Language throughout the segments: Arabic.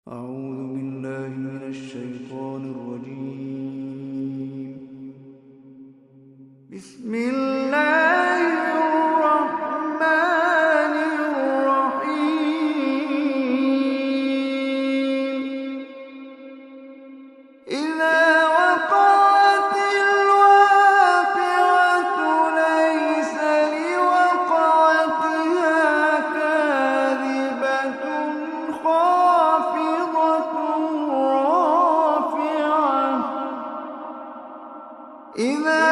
أعوذ بالله من الشيطان الرجيم. بسم الله الرحمن الرحيم. إذا وقعت الواقعة ليس لوقعتها كاذبة خافضة رافعة. إذا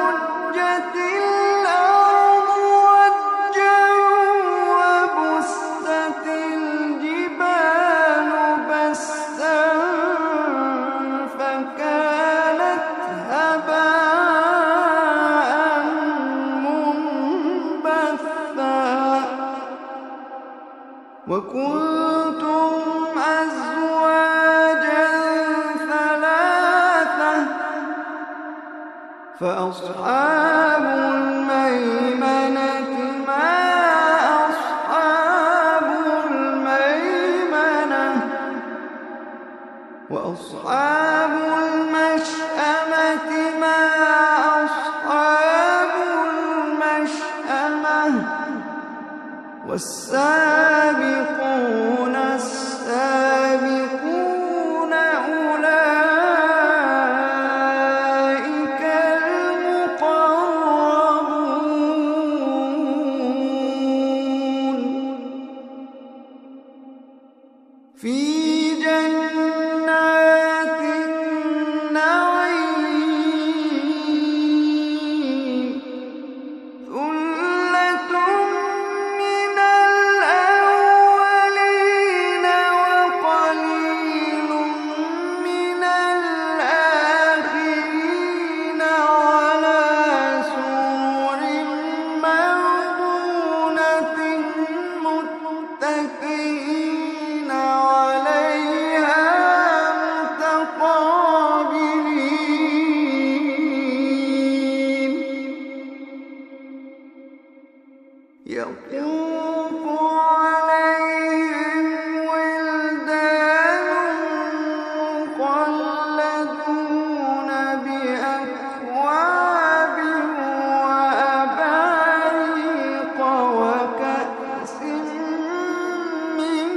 رجت الأرض رجا وبست الجبال بسا فكانت هباء منبثا. وكنتم أزواجا ثلاثة فأصحاب الميمنة ما أصحاب الميمنة. وأصحاب المشأمة ما أصحاب المشأمة. والسابقون السابقون أولئك المقربون في جنات النعيم. ثلة من الأولين وقليل من الآخرين على سرر موضونة متكئين عليها متقابلين. يطوف عليهم ولدان مخلدون بأكواب وأباريق وكأس من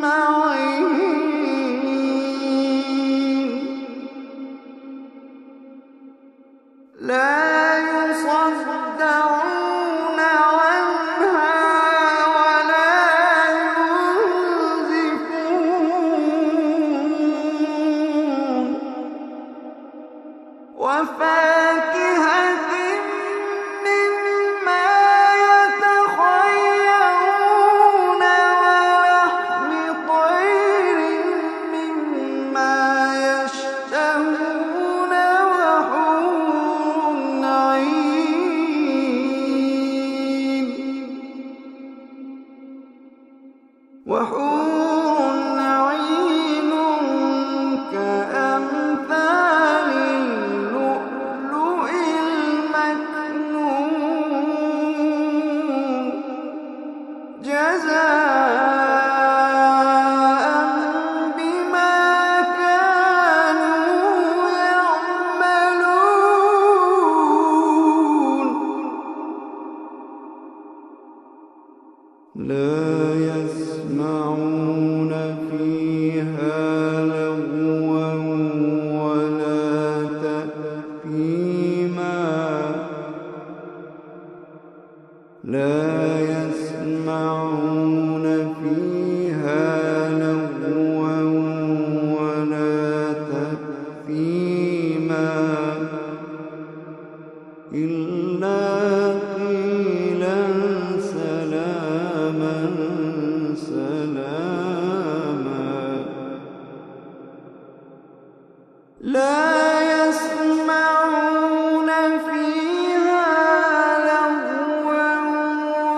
معين. لا يصدعون عنها ولا ينزفون. وفاكهة مما يتخيرون ولحم طير مما يشتهون وحور عين. وحور عين كأمثال اللؤلؤ المكنون جزاء بما كانوا يعملون. لا يسمعون فيها لغوا ولا تأثيما. لا يسمعون فيها لغوا ولا تأثيما إلا قيلا سلاما سلاما. لا يسمعون فيها لغوا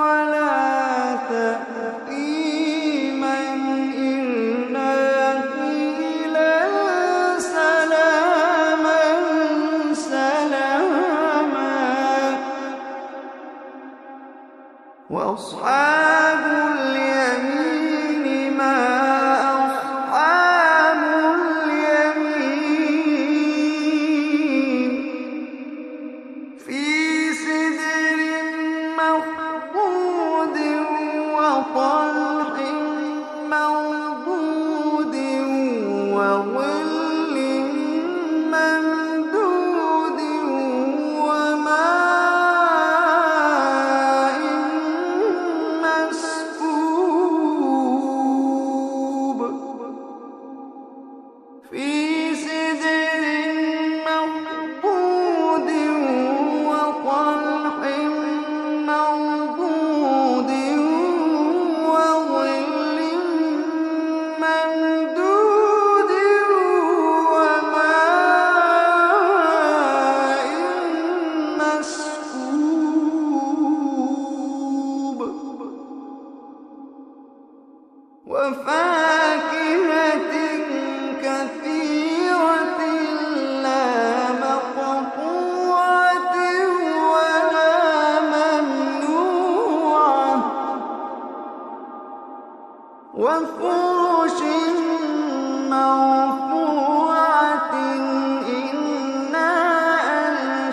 ولا تأثيما إلا قيلا سلاما سلاما. وأصحاب اليمين ما وفاكهة كثيرة لا مقطوعة ولا ممنوعة وفرش مرفوعة إنا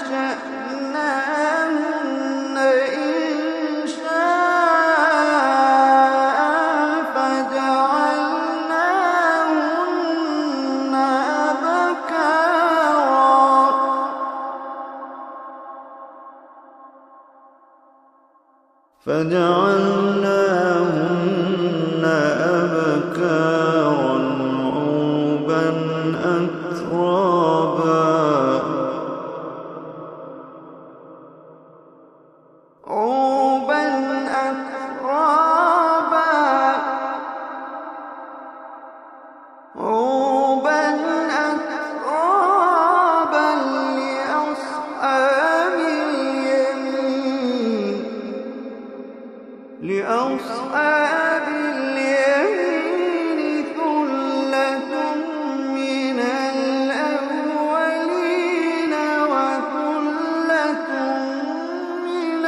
أنشأناهن إنشاء فجعلناهن أبكارا عربا أترابا لأصحاب اليمين ثلة من الأولين وثلة من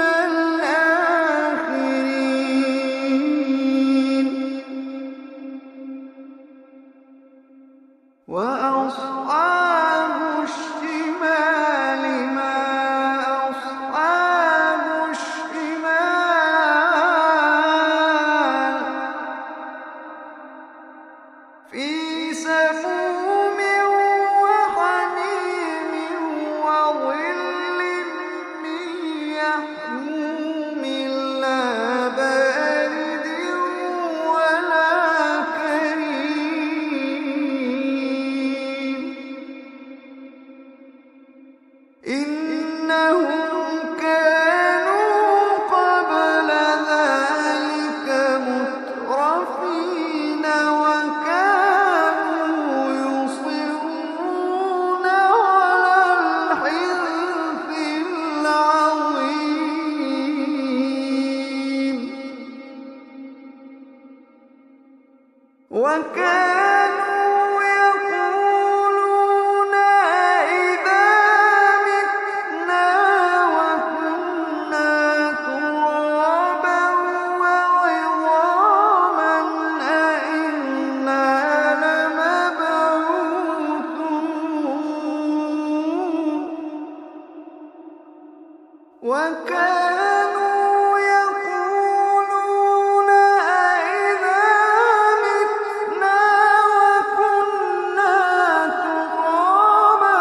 الآخرين وأصحاب الشمال ما أصحاب الشمال في سموم وحميم وظل من يحموم لا بارد ولا كريم إنهم كانوا قبل ذلك مترفين وكانوا يصرون على الحنث العظيم وكانوا يقولون أئذا متنا وكنا ترابا وعظاما أئنا لمبعوثون وكانوا يقولون أئذا متنا وكنا ترابا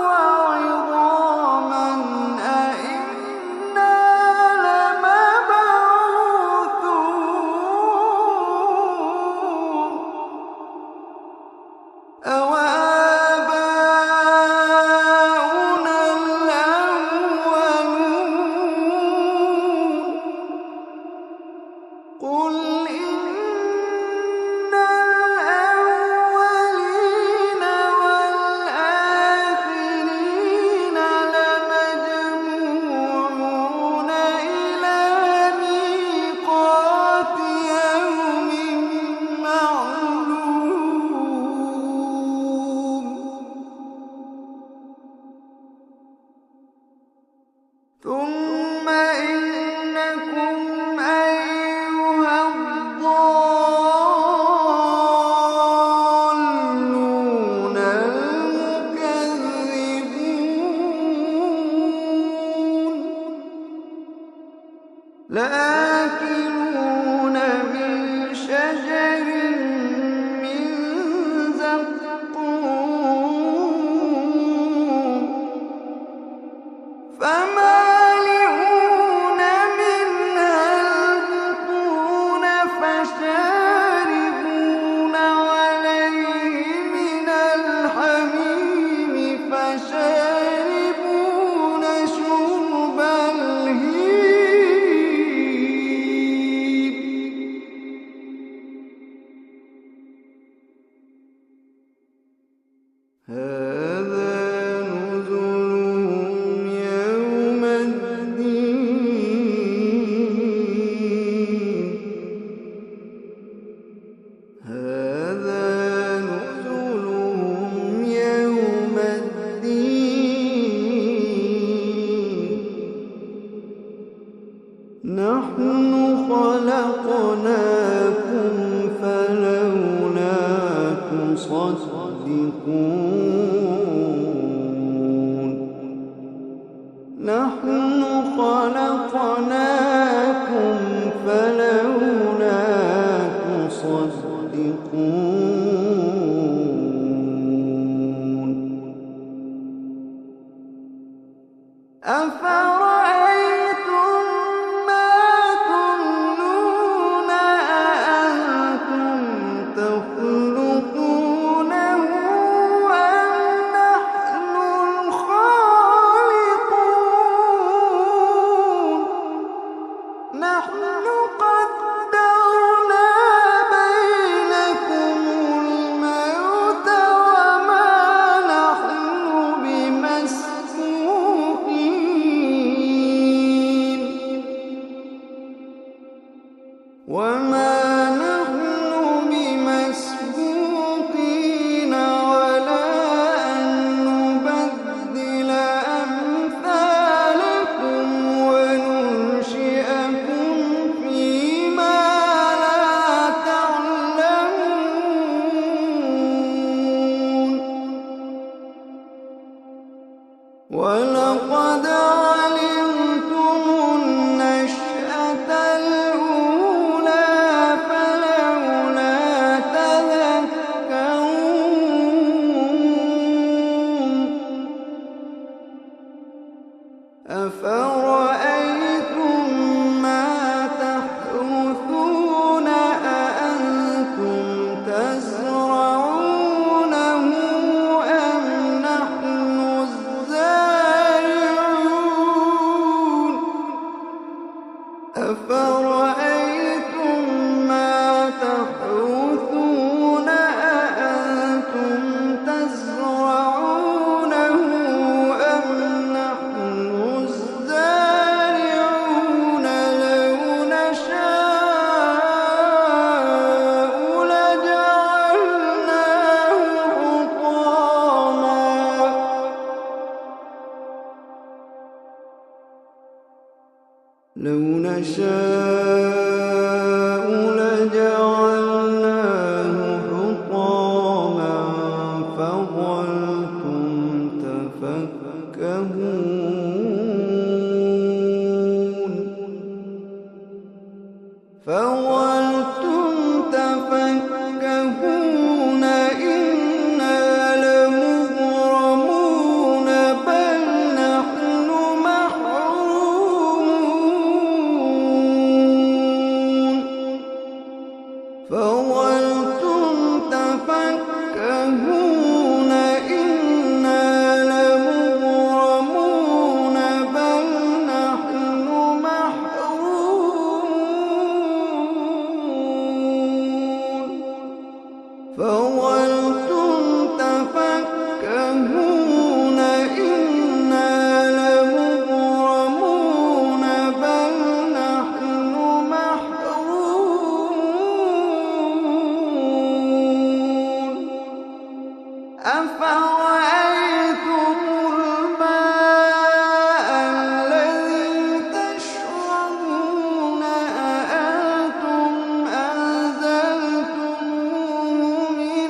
وعظاما أئنا لمبعوثون أوآباؤنا الأولون قل إن الأولين والآخرين لمجموعون إلى ميقات يوم معلوم ثم إنكم أيها الضالون المكذبون لآكلون من شجر من زقوم فمالئون منها البطون فشاربون عليه من الحميم فشاربون شرب الهيم نحن خلقناكم فلولا تصدقون نحن خلقناكم فلولا تصدقون أفرأيتم ما تمنون أأنتم تخلقونه أم نحن الخالقون نحن قدرنا بينكم الموت وما نحن بمسبوقين على أن نبدل أمثالكم وننشئكم فيما لا تعلمون ولقد علمتم النشأة الأولى فلولا تذكرون أفرأيتم ما تحرثون أأنتم تزرعونه أم نحن الزارعون أفرأيتم ما تحرثون أأنتم تزرعونه أم نحن الزارعون لو نشاء لجعلناه حطاما فظلتم تفكهون إنا لمغرمون بل نحن محرومون فظلتم تفكهون إنا لمغرمون بل نحن محرومون فظلتم تفكهون إنا لمغرمون بل نحن محرومون أفرأيتم الماء الذي تشربون أأنتم أنزلتموه من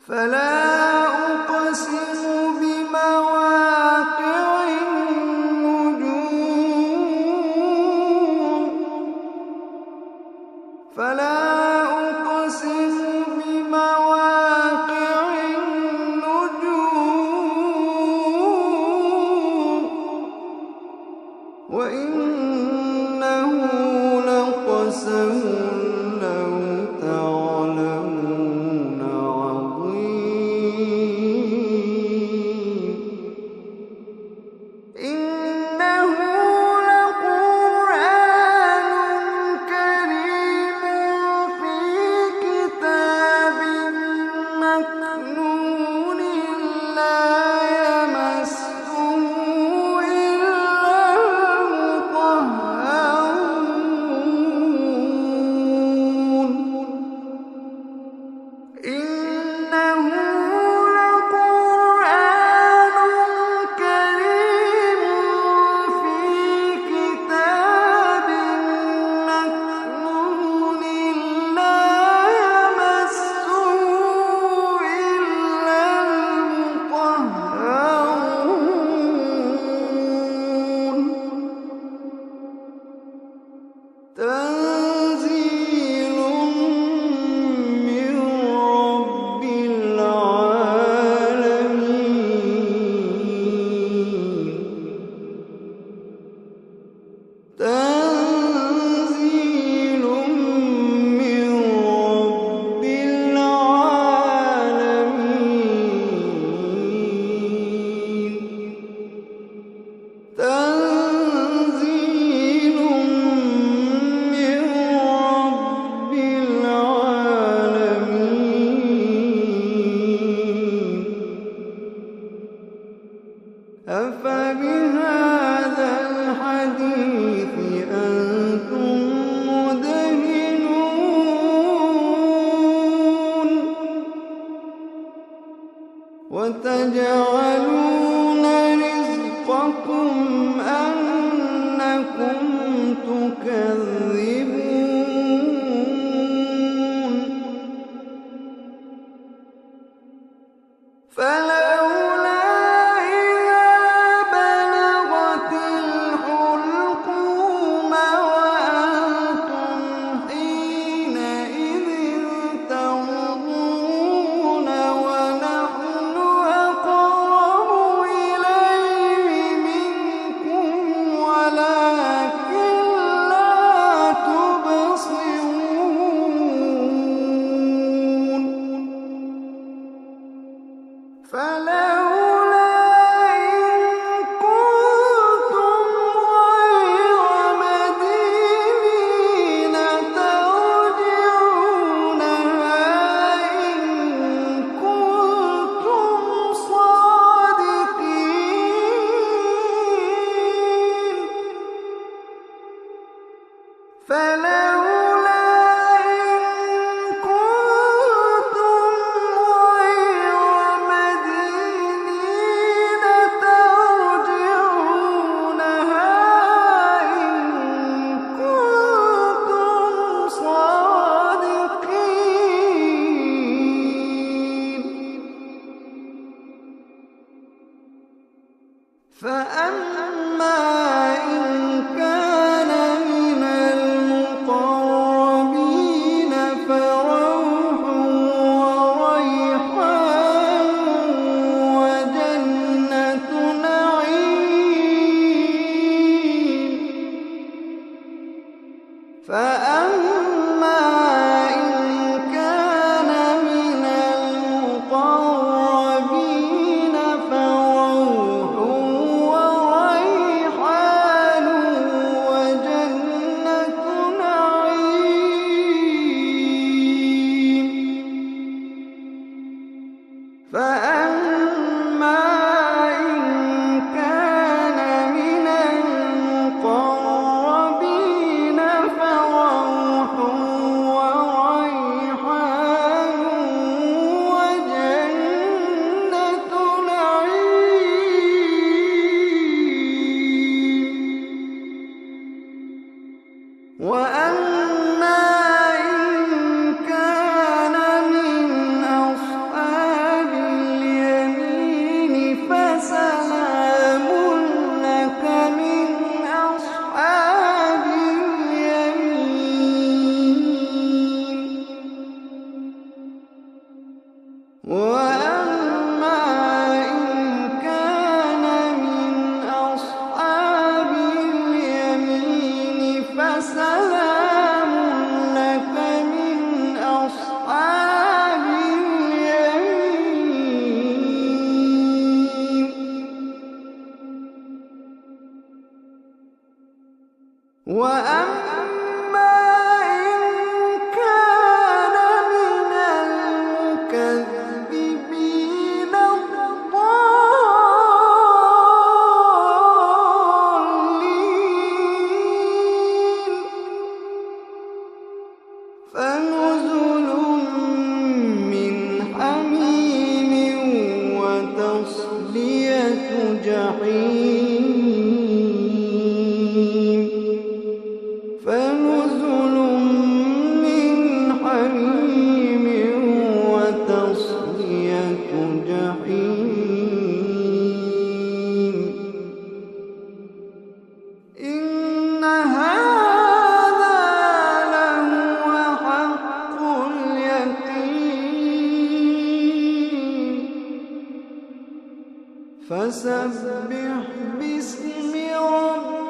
فلا أقسم بمواقع النجوم فلا أقسم بمواقع النجوم وإنه لقسم لو تعلمون عظيم إنه لقرآن كريم في كتاب مكنون لا يمسه إلا المطهرون إنه لقرآن كريم في كتاب مكنون لا يمسه إلا المطهرون تنزيل من رب العالمين تنزيل من رب العالمين تنزيل من رب العالمين أفبهذا الحديث أنتم مدهنون وتجعلون رزقكم أنكم تكذبون فلولا إذا بلغت الحلقوم وأنتم حينئذ تنظرون ونحن أقرب إليه منكم ولكن لا تبصرون فلولا إن كنتم غير مدينين ترجعونها إن كنتم صادقين فلولا إن كنتم غير مدينين ترجعونها إن كنتم صادقين فأما إن كان من المقربين فروح وريحان وجنة نعيم فأما إن كان من المقربين فروح وريحان وجنة نعيم فأما إن كان من المقربين فروح وريحان وجنة نعيم وأما إن كان من أصحاب وأما إن كان من أصحاب اليمين فسلام لك من أصحاب اليمين. وأما إن كان من المكذبين الضالين فنزل من حميم وتصلية جحيم. فنزل من حميم وتصلية جحيم. إن هذا لهو حق اليقين. فسبح باسم ربك